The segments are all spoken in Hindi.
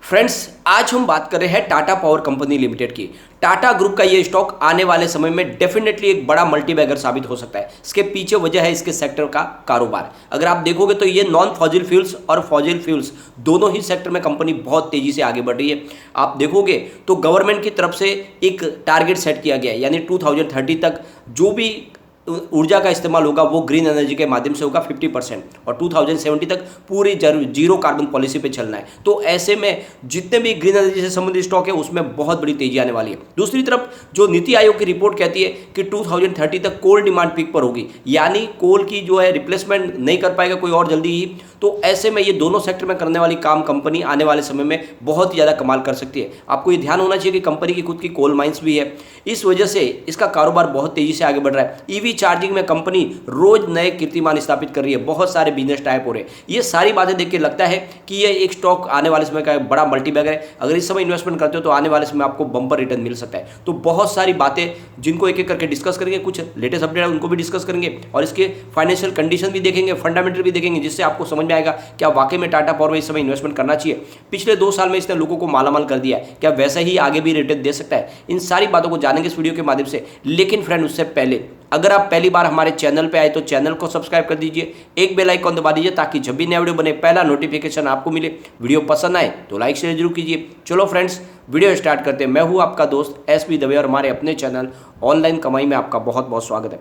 फ्रेंड्स, आज हम बात कर रहे हैं टाटा पावर कंपनी लिमिटेड की। टाटा ग्रुप का ये स्टॉक आने वाले समय में डेफिनेटली एक बड़ा मल्टीबैगर साबित हो सकता है। इसके पीछे वजह है इसके सेक्टर का कारोबार। अगर आप देखोगे तो ये नॉन फॉजिल फ्यूल्स और फॉजिल फ्यूल्स दोनों ही सेक्टर में कंपनी बहुत तेजी से आगे बढ़ रही है। आप देखोगे तो गवर्नमेंट की तरफ से एक टारगेट सेट किया गया है, यानी 2030 तक जो भी ऊर्जा का इस्तेमाल होगा वो ग्रीन एनर्जी के माध्यम से होगा 50%, और 2070 तक पूरी जीरो कार्बन पॉलिसी पे चलना है। तो ऐसे में जितने भी ग्रीन एनर्जी से संबंधित स्टॉक है उसमें बहुत बड़ी तेजी आने वाली है। दूसरी तरफ जो नीति आयोग की रिपोर्ट कहती है कि 2030 तक कोल डिमांड पीक पर होगी, यानी कोल की जो है रिप्लेसमेंट नहीं कर पाएगा कोई और जल्दी ही। तो ऐसे में ये दोनों सेक्टर में करने वाली काम कंपनी आने वाले समय में बहुत ही ज़्यादा कमाल कर सकती है। आपको ये ध्यान होना चाहिए कि कंपनी की खुद की कोल माइंस भी है, इस वजह से इसका कारोबार बहुत तेजी से आगे बढ़ रहा है। ईवी चार्जिंग में कंपनी रोज नए कीर्तिमान स्थापित कर रही है, बहुत सारे बिजनेस टाइप हो रहे हैं। ये सारी बातें देख के लगता है कि ये एक स्टॉक आने वाले समय का बड़ा मल्टीबैगर है। अगर इस समय इन्वेस्टमेंट करते हो तो आने वाले समय आपको बम्पर रिटर्न मिल सकता है। तो बहुत सारी बातें जिनको एक एक करके डिस्कस करेंगे, कुछ लेटेस्ट अपडेट है उनको भी डिस्कस करेंगे, और इसके फाइनेंशियल कंडीशन भी देखेंगे, फंडामेंटल भी देखेंगे, जिससे आपको समझ में आएगा क्या वाकई में टाटा पावर में इस समय इन्वेस्टमेंट करना चाहिए। पिछले 2 साल में इसने लोगों को मालामाल कर दिया है, क्या वैसा ही आगे भी रिटर्न दे सकता है? इन सारी बातों को जानेंगे इस वीडियो के माध्यम से। लेकिन फ्रेंड, उससे पहले अगर आप पहली बार हमारे चैनल पे आए तो चैनल को सब्सक्राइब कर दीजिए, एक बेल आइकन दबा दीजिए ताकि जब भी नया वीडियो बने पहला नोटिफिकेशन आपको मिले। वीडियो पसंद आए तो लाइक शेयर जरूर कीजिए। चलो फ्रेंड्स, वीडियो स्टार्ट करते हैं। मैं हूं आपका दोस्त एसबी दवे और हमारे अपने चैनल ऑनलाइन कमाई में आपका बहुत बहुत स्वागत है।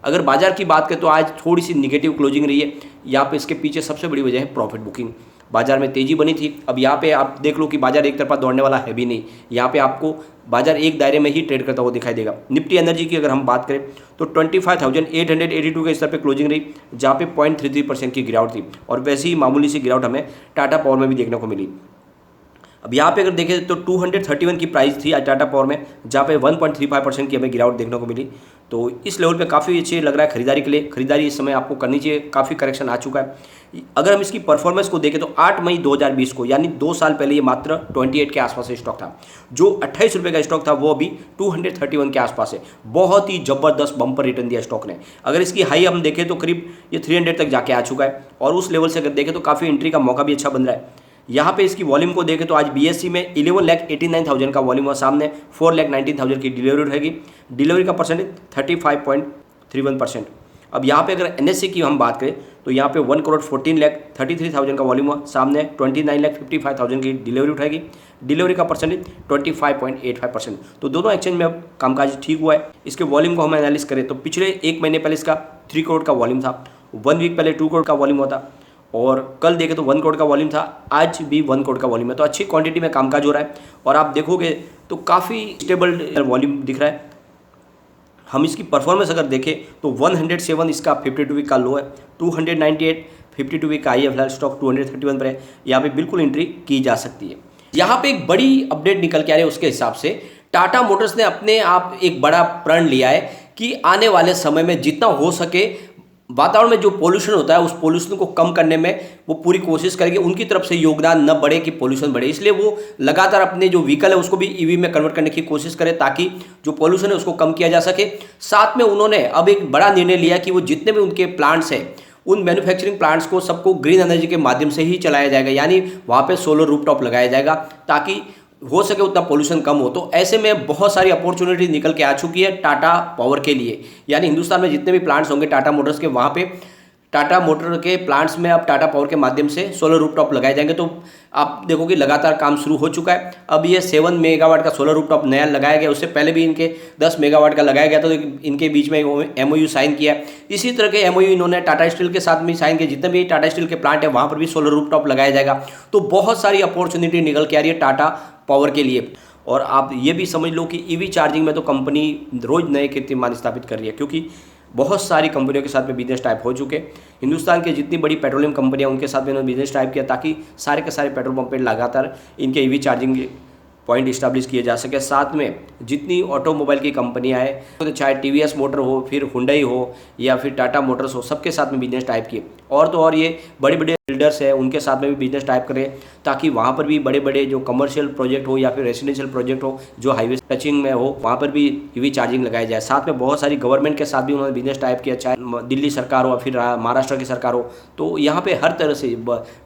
अगर बाजार की बात करें तो आज थोड़ी सी निगेटिव क्लोजिंग रही है। यहाँ पे इसके पीछे सबसे बड़ी वजह है प्रॉफिट बुकिंग। बाजार में तेजी बनी थी, अब यहाँ पे आप देख लो कि बाजार एक तरफा दौड़ने वाला है भी नहीं। यहाँ पे आपको बाजार एक दायरे में ही ट्रेड करता हुआ दिखाई देगा। निफ्टी एनर्जी की अगर हम बात करें तो 25,882 के स्तर पे क्लोजिंग रही, जहाँ पे 0.33% की गिरावट थी, और वैसी ही मामूली सी गिरावट हमें टाटा पावर में भी देखने को मिली। अब यहाँ पे अगर देखें तो 231 की प्राइस थी आज टाटा पावर में, जहाँ पे 1.35% की हमें गिरावट देखने को मिली। तो इस लेवल पे काफ़ी अच्छे लग रहा है खरीदारी के लिए। खरीदारी इस समय आपको करनी चाहिए, काफ़ी करेक्शन आ चुका है। अगर हम इसकी परफॉर्मेंस को देखें तो 8 मई 2020 को, यानी 2 साल पहले ये मात्र 28 के आसपास से स्टॉक था। जो 28 रुपये का स्टॉक था वो अभी 231 के आसपास है। बहुत ही ज़बरदस्त बम्पर रिटर्न दिया स्टॉक ने। अगर इसकी हाई हम देखें तो करीब ये 300 तक जाके आ चुका है, और उस लेवल से अगर देखें तो काफ़ी एंट्री का मौका भी अच्छा बन रहा है। यहाँ पे इसकी वॉल्यूम को देखें तो आज बीएससी में 11,89,000 का वॉल्यूम हुआ, सामने 4,19,000 की डिलीवरी रहेगी। डिलीवरी का परसेंटेज 35.31%। अब यहाँ पे अगर एनएससी की हम बात करें तो यहाँ पे 1,14,33,000 का वॉल्यूम हुआ, सामने 29,55,000 की डिलीवरी उठाएगी। डिलीवरी का परसेंटेज 25.85%। तो दोनों एक्सचेंज में अब कामकाज ठीक हुआ है। इसके वॉल्यूम को हम एनालिस करें तो पिछले 1 महीने पहले इसका 3 करोड़ का वॉल्यूम था, 1 वीक पहले 2 करोड़ का वॉल्यूम हुआ था, और कल देखें तो 1 करोड़ का वॉल्यूम था, आज भी 1 करोड़ का वॉल्यूम है। तो अच्छी क्वांटिटी में कामकाज हो रहा है, और आप देखोगे तो काफ़ी स्टेबल वॉल्यूम दिख रहा है। हम इसकी परफॉर्मेंस अगर देखें तो 107 इसका 52 वीक का लो है, 298 52 वीक का हाई है। फिलहाल स्टॉक 231 पर है, यहाँ पे बिल्कुल एंट्री की जा सकती है। यहाँ पे एक बड़ी अपडेट निकल के आ रही है, उसके हिसाब से टाटा मोटर्स ने अपने आप एक बड़ा प्रण लिया है कि आने वाले समय में जितना हो सके वातावरण में जो पोल्यूशन होता है उस पोल्यूशन को कम करने में वो पूरी कोशिश करेंगे। उनकी तरफ से योगदान न बढ़े कि पोल्यूशन बढ़े, इसलिए वो लगातार अपने जो व्हीकल है उसको भी ईवी में कन्वर्ट करने की कोशिश करें ताकि जो पोल्यूशन है उसको कम किया जा सके। साथ में उन्होंने अब एक बड़ा निर्णय लिया कि वो जितने भी उनके प्लांट्स हैं उन मैन्युफैक्चरिंग प्लांट्स को सबको ग्रीन एनर्जी के माध्यम से ही चलाया जाएगा, यानी वहाँ पर सोलर रूफटॉप लगाया जाएगा ताकि हो सके उतना पोल्यूशन कम हो। तो ऐसे में बहुत सारी अपॉर्चुनिटी निकल के आ चुकी है टाटा पावर के लिए, यानी हिंदुस्तान में जितने भी प्लांट्स होंगे टाटा मोटर्स के, वहाँ पे टाटा मोटर के प्लांट्स में अब टाटा पावर के माध्यम से सोलर रूफटॉप लगाए जाएंगे। तो आप देखोगे लगातार काम शुरू हो चुका है। अब ये 7 मेगावाट का सोलर रूफटॉप नया लगाया गया, उससे पहले भी इनके 10 मेगावाट का लगाया गया, तो इनके बीच में एमओयू साइन किया है। इसी तरह के एमओयू इन्होंने टाटा स्टील के साथ भी साइन किया, जितने भी टाटा स्टील के प्लांट है वहाँ पर भी सोलर रूफटॉप लगाया जाएगा। तो बहुत सारी अपॉर्चुनिटी निकल के आ रही है टाटा पावर के लिए। और आप ये भी समझ लो कि ईवी चार्जिंग में तो कंपनी रोज नए कीर्तिमान स्थापित कर रही है, क्योंकि बहुत सारी कंपनियों के साथ में बिजनेस टाइप हो चुके। हिंदुस्तान के जितनी बड़ी पेट्रोलियम कंपनियां उनके साथ में उन्होंने बिजनेस टाइप किया ताकि सारे के सारे पेट्रोल पंप पे लगातार इनके ईवी चार्जिंग पॉइंट इस्टेब्लिश किए जा सके। साथ में जितनी ऑटोमोबाइल की कंपनियां हैं, तो चाहे टीवीएस मोटर हो, फिर हुंडई हो, या फिर टाटा मोटर्स हो, सबके साथ में बिजनेस टाइप किए। और तो और ये बड़े बड़े बिल्डर बिल्डर्स है उनके साथ में भी बिजनेस टाइप करें, ताकि वहाँ पर भी बड़े बड़े जो कमर्शियल प्रोजेक्ट हो या फिर रेसिडेंशियल प्रोजेक्ट हो जो हाईवे टचिंग में हो, वहाँ पर भी ईवी चार्जिंग लगाई जाए। साथ में बहुत सारी गवर्नमेंट के साथ भी उन्होंने बिजनेस टाइप किया, चाहे दिल्ली सरकार हो या फिर महाराष्ट्र की सरकार हो। तो यहाँ पे हर तरह से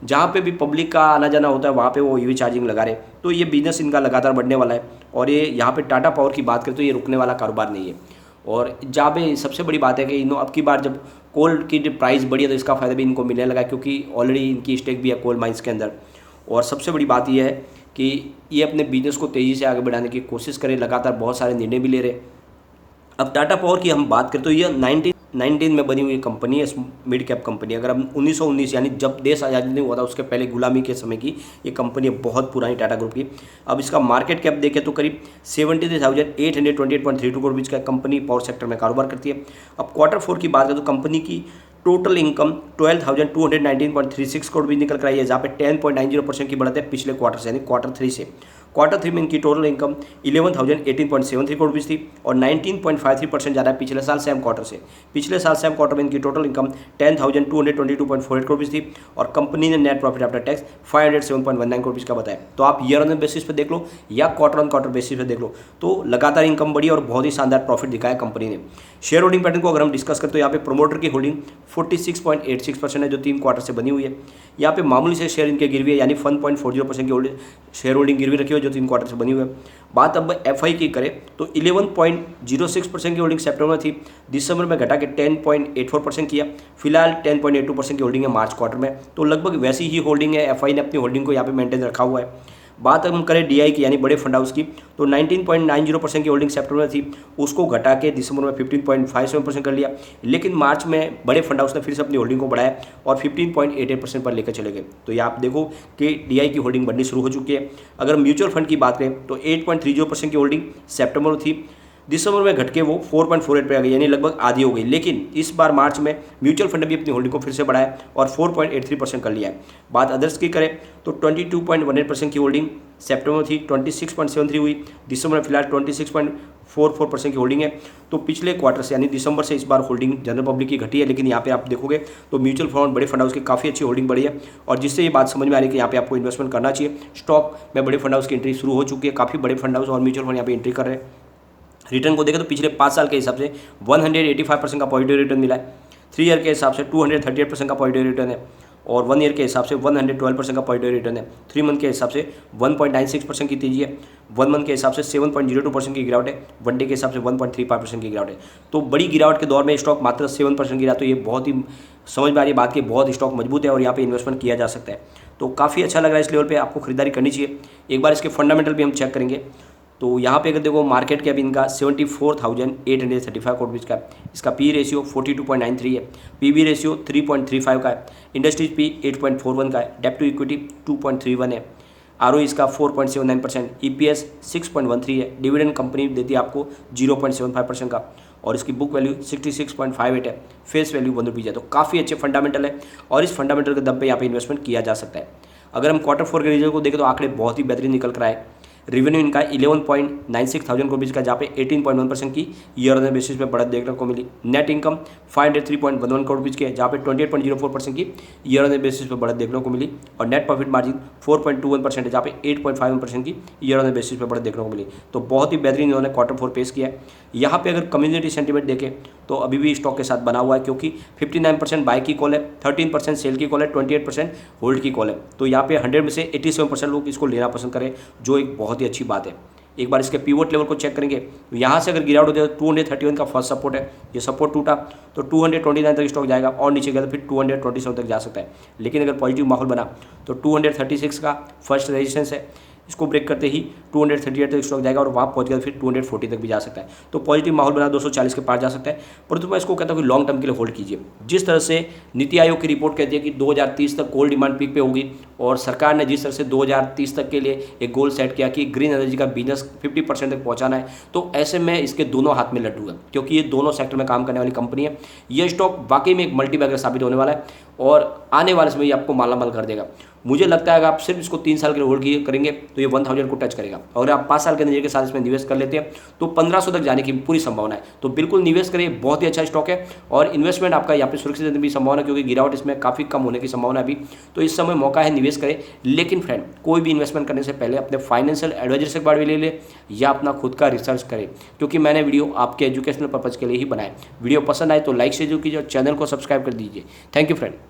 जहाँ पे भी पब्लिक का आना जाना होता है वहाँ पे वो ईवी चार्जिंग लगा रहे। तो ये बिजनेस इनका लगातार बढ़ने वाला है। और ये यहाँ पे टाटा पावर की बात करें तो ये रुकने वाला कारोबार नहीं है। और जहाँ पे सबसे बड़ी बात है कि इन्हों अब की बार जब कोल की प्राइस बढ़ी है तो इसका फ़ायदा भी इनको मिलने लगा, क्योंकि ऑलरेडी इनकी स्टेक भी है कोल माइंस के अंदर। और सबसे बड़ी बात यह है कि ये अपने बिजनेस को तेज़ी से आगे बढ़ाने की कोशिश करें, लगातार बहुत सारे निर्णय भी ले रहे। अब टाटा पावर की हम बात करें तो ये 1919 में बनी हुई कंपनी है, मिड कैप कंपनी। अगर हम 1919 यानी जब देश आज़ादी नहीं हुआ था उसके पहले गुलामी के समय की ये कंपनी है, बहुत पुरानी टाटा ग्रुप की। अब इसका मार्केट कैप देखें तो करीब 73,828.32 करोड़ का कंपनी पावर सेक्टर में कारोबार करती है। अब Q4 की बात करें तो कंपनी की टोटल इनकम 12,219.36 करोड़ भी निकल कर आई है, जहाँ पे 10.90% की बढ़त है पिछले क्वार्टर से, यानी Q3 से। Q3 में इनकी टोटल इनकम 11,018.73 करोड़ रुपये थी और 19.53% ज़्यादा है पिछले साल सेम क्वार्टर से। पिछले साल सेम क्वार्टर में इनकी टोटल इनकम 10,222.48 करोड़ रुपये थी और कंपनी ने net profit after tax 507.19 crore रुपये का बताया। तो आप ईयर ऑन बेसिस पे देख लो या क्वार्टर बेसिस पे देख लो, तो लगातार इनकम बढ़ी और बहुत ही शानदार प्रॉफिट दिखाया कंपनी ने। शेयर होल्डिंग पैटर्न को अगर हम डिस्कस करें तो यहाँ पे प्रोमोटर की होल्डिंग 46.86% है जो 3 क्वार्टर से बनी हुई है। यहाँ पे मामूली से शेयर इनके गिरवी है, यानी 1.40% की शेयर होल्डिंग गिरवी रखी हुई है जो 3 क्वार्टर से बनी हुई है। बात अब एफआई की करें तो 11.06% की होल्डिंग सितंबर में थी, दिसंबर में घटा के 10.84% किया, फिलहाल 10.82% की होल्डिंग है मार्च क्वार्टर में। तो लगभग वैसी ही होल्डिंग है, एफआई ने अपनी होल्डिंग को यहाँ पे मेंटेन रखा हुआ है। बात हम करें डीआई की यानी बड़े फंड हाउस की, तो 19.90% की होल्डिंग सितंबर में थी, उसको घटा के दिसंबर में 15.57% कर लिया। लेकिन मार्च में बड़े फंड हाउस ने फिर से अपनी होल्डिंग को बढ़ाया और 15.88% पर लेकर चले गए। तो ये आप देखो कि डीआई की होल्डिंग बढ़नी शुरू हो चुकी है। अगर म्यूचुअल फंड की बात करें तो 8.30% की होल्डिंग सितंबर में थी, दिसंबर में घट के वो 4.48 पे आ गई, यानी लगभग आधी हो गई। लेकिन इस बार मार्च में म्यूचुअल फंड भी अपनी होल्डिंग को फिर से बढ़ाया और 4.83% कर लिया है। बात अदर्स की करें तो 22.18% की होल्डिंग सितंबर में थी, 26.73 हुई, दिसंबर में फिलहाल 26.44% की होल्डिंग है। तो पिछले क्वार्टर से यानी दिसंबर से इस बार होल्डिंग जनरल पब्लिक की घटी है, लेकिन यहाँ पे आप देखोगे तो म्यूचुअल फंड बड़े फंड हाउस की काफ़ी अच्छी होल्डिंग बढ़ी है और जिससे ये बात समझ में आ रही है कि यहाँ पे आपको इन्वेस्टमेंट करना चाहिए। स्टॉक में बड़े फंड हाउस की एंट्री शुरू हो चुकी है, काफ़ी बड़े फंड हाउस और म्यूचुअल फंड यहाँ पे एंट्री कर रहे हैं। रिटर्न को देखें तो पिछले 5 साल के हिसाब से 185% का पॉजिटिव रिटर्न मिला है, 3 ईयर के हिसाब से 238% का पॉजिटिव रिटर्न है और 1 ईयर के हिसाब से 112% का पॉजिटिव रिटर्न है। 3 मंथ के हिसाब से 1.96% की तेजी है, 1 मंथ के हिसाब से 7.02% की गिरावट है, 1 डे के हिसाब से 1.35% की गिरावट है। तो बड़ी गिरावट के दौर में स्टॉक मात्र 7% गिरा, तो ये बहुत ही समझ में आ रही बात कि बहुत स्टॉक मजबूत है और यहाँ पे इन्वेस्टमेंट किया जा सकता है। तो काफ़ी अच्छा लग रहा है, इस लेवल पे आपको खरीदारी करनी चाहिए। एक बार इसके फंडामेंटल भी हम चेक करेंगे तो यहाँ पे अगर देखो मार्केट कैप इनका 74,835 करोड़ रुपये का है, इसका पी रेशियो 42.93 है, पीबी रेशियो 3.35 का है, इंडस्ट्रीज पी 8.41 का है, डेब्ट टू इक्विटी 2.31 है, आरओई इसका 4.79%, ईपीएस 6.13 है, डिविडेंड कंपनी देती है आपको 0.75% का और इसकी बुक वैल्यू 66.58 है, फेस वैल्यू 1 रुपीज़ है। तो काफ़ी अच्छे फंडामेंटल है और इस फंडामेंटल के दम पे यहाँ पे इन्वेस्टमेंट किया जा सकता है। अगर हम Q4 के रिजल्ट को देखें तो आंकड़े बहुत ही बेहतरीन निकल कर आए। रेवेन्यू इनका 11.96 थाउजेंड करोड़ का, जहाँ पे 18.1% की ईयर ऑन बेसिस पे बढ़त देखने को मिली। नेट इनकम 503.11 करोड़ रुपये के, जहाँ पे 28.04% की ईयर ऑन बेसिस पे बढ़त देखने को मिली और नेट प्रॉफिट मार्जिन 4.21% है, जहाँ पे 8.51% की ईयर ऑन बेसिस पे बढ़त देखने को मिली। तो बहुत ही बेहतरीन इन्होंने Q4 पेश किया है। यहाँ पे अगर कम्युनिटी सेंटीमेंट देखें तो अभी भी स्टॉक के साथ बना हुआ है, क्योंकि 59% बाय की कॉल है, 13% सेल की कॉल है, 28% होल्ड की कॉल है। तो यहाँ पे 100 में से 87% लोग इसको लेना पसंद करें, जो एक बहुत ही अच्छी बात है। एक बार इसके पिवट लेवल को चेक करेंगे, यहाँ से अगर गिरावट होती है तो 231 का फर्स्ट सपोर्ट है, ये सपोर्ट टूटा तो 229 तक स्टॉक जाएगा और नीचे गया तो फिर 227 तक जा सकता है। लेकिन अगर पॉजिटिव माहौल बना तो 236 का फर्स्ट रेजिस्टेंस है, इसको ब्रेक करते ही 238 तक स्टॉक जाएगा और वहाँ पहुँच गया तो फिर 240 तक भी जा सकता है। तो पॉजिटिव माहौल बना 240 के पार जा सकता है, परंतु मैं इसको कहता हूँ कि लॉन्ग टर्म के लिए होल्ड कीजिए। जिस तरह से नीति आयोग की रिपोर्ट कहती है कि 2030 तक कोल डिमांड पीक पे होगी और सरकार ने जिस तरह से 2030 तक के लिए एक गोल सेट किया कि ग्रीन एनर्जी का बिजनेस 50% तक पहुँचाना है, तो ऐसे में इसके दोनों हाथ में लड्डू है, क्योंकि ये दोनों सेक्टर में काम करने वाली कंपनी है। ये स्टॉक वाकई में एक मल्टीबैगर साबित होने वाला है और आने वाले समय ये आपको मालामाल कर देगा। मुझे लगता है अगर आप सिर्फ इसको 3 साल के लिए होल्ड करेंगे तो ये 1000 को टच करेगा। अगर आप 5 साल के नजरिए के साथ इसमें निवेश कर लेते हैं तो 1500 तक जाने की पूरी संभावना है। तो बिल्कुल निवेश करिए, बहुत ही अच्छा स्टॉक है और इन्वेस्टमेंट आपका यहाँ पे सुरक्षित रहने की भी संभावना, क्योंकि गिरावट इसमें काफ़ी कम होने की संभावना भी। तो इस समय मौका है, निवेश करें। लेकिन फ्रेंड, कोई भी इन्वेस्टमेंट करने से पहले अपने फाइनेंशियल एडवाइजर से बात ले ले या अपना खुद का रिसर्च करें, क्योंकि मैंने वीडियो आपके एजुकेशनल पर्पज़ के लिए ही बनाए। वीडियो पसंद आए तो लाइक शेयर कीजिए और चैनल को सब्सक्राइब कर दीजिए। Thank you friend.